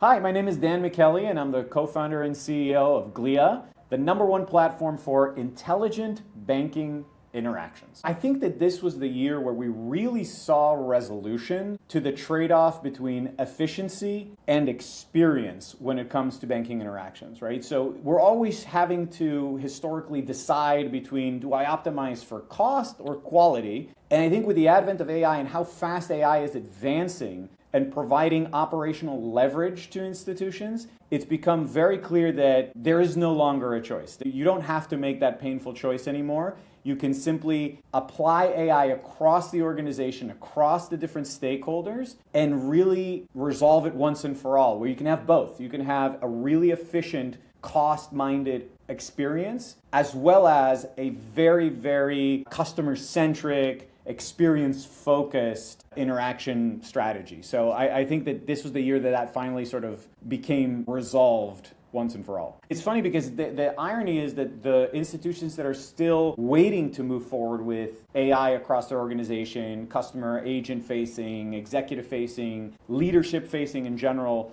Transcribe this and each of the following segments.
Hi, my name is Dan Michaeli, and I'm the co-founder and CEO of Glia, the #1 platform for intelligent banking interactions. I think that this was the year where we really saw resolution to the trade-off between efficiency and experience when it comes to banking interactions, right? So we're always having to historically decide between, do I optimize for cost or quality? And I think with the advent of AI and how fast AI is advancing and providing operational leverage to institutions, it's become very clear that there is no longer a choice. You don't have to make that painful choice anymore. You can simply apply AI across the organization, across the different stakeholders, and really resolve it once and for all, where you can have both. You can have a really efficient, cost-minded experience, as well as a very, very customer-centric, experience-focused interaction strategy. So I think that this was the year that finally sort of became resolved once and for all. It's funny because the irony is that the institutions that are still waiting to move forward with AI across their organization, customer agent facing, executive facing, leadership facing in general,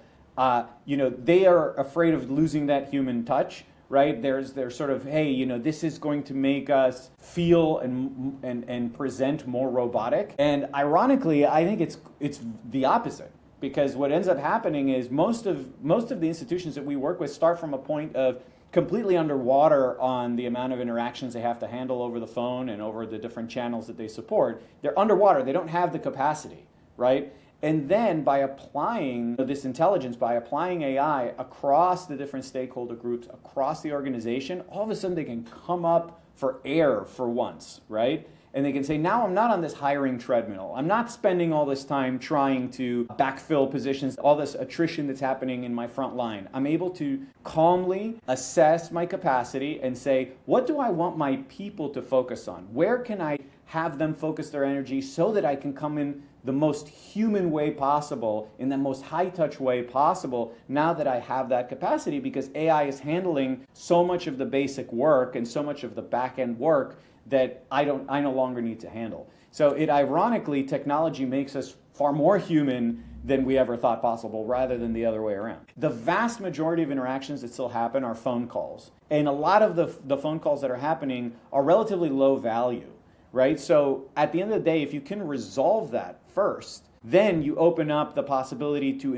they are afraid of losing that human touch. Right? There's sort of, hey, this is going to make us feel and present more robotic. And ironically, I think it's the opposite, because what ends up happening is most of the institutions that we work with start from a point of completely underwater on the amount of interactions they have to handle over the phone and over the different channels that they support. They're underwater. They don't have the capacity, right? And then by applying this intelligence, by applying AI across the different stakeholder groups, across the organization, all of a sudden they can come up for air for once, right? And they can say, now I'm not on this hiring treadmill. I'm not spending all this time trying to backfill positions, all this attrition that's happening in my front line. I'm able to calmly assess my capacity and say, what do I want my people to focus on? Where can I have them focus their energy so that I can come in the most human way possible, in the most high-touch way possible, now that I have that capacity, because AI is handling so much of the basic work and so much of the back-end work that I no longer need to handle. So ironically, technology makes us far more human than we ever thought possible, rather than the other way around. The vast majority of interactions that still happen are phone calls. And a lot of the phone calls that are happening are relatively low value. Right? So at the end of the day, if you can resolve that first, then you open up the possibility to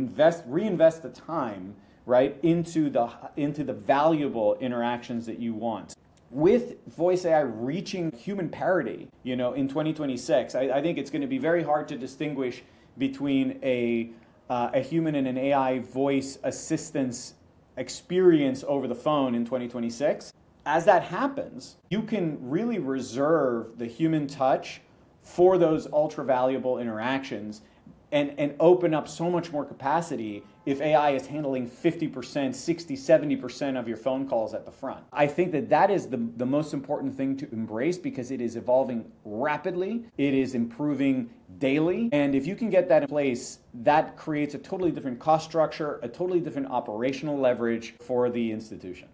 reinvest the time, right, into the valuable interactions that you want. With voice AI reaching human parity, in 2026, I think it's going to be very hard to distinguish between a human and an AI voice assistance experience over the phone in 2026. As that happens, you can really reserve the human touch for those ultra valuable interactions and open up so much more capacity if AI is handling 50%, 60, 70% of your phone calls at the front. I think that is the most important thing to embrace, because it is evolving rapidly, it is improving daily, and if you can get that in place, that creates a totally different cost structure, a totally different operational leverage for the institution.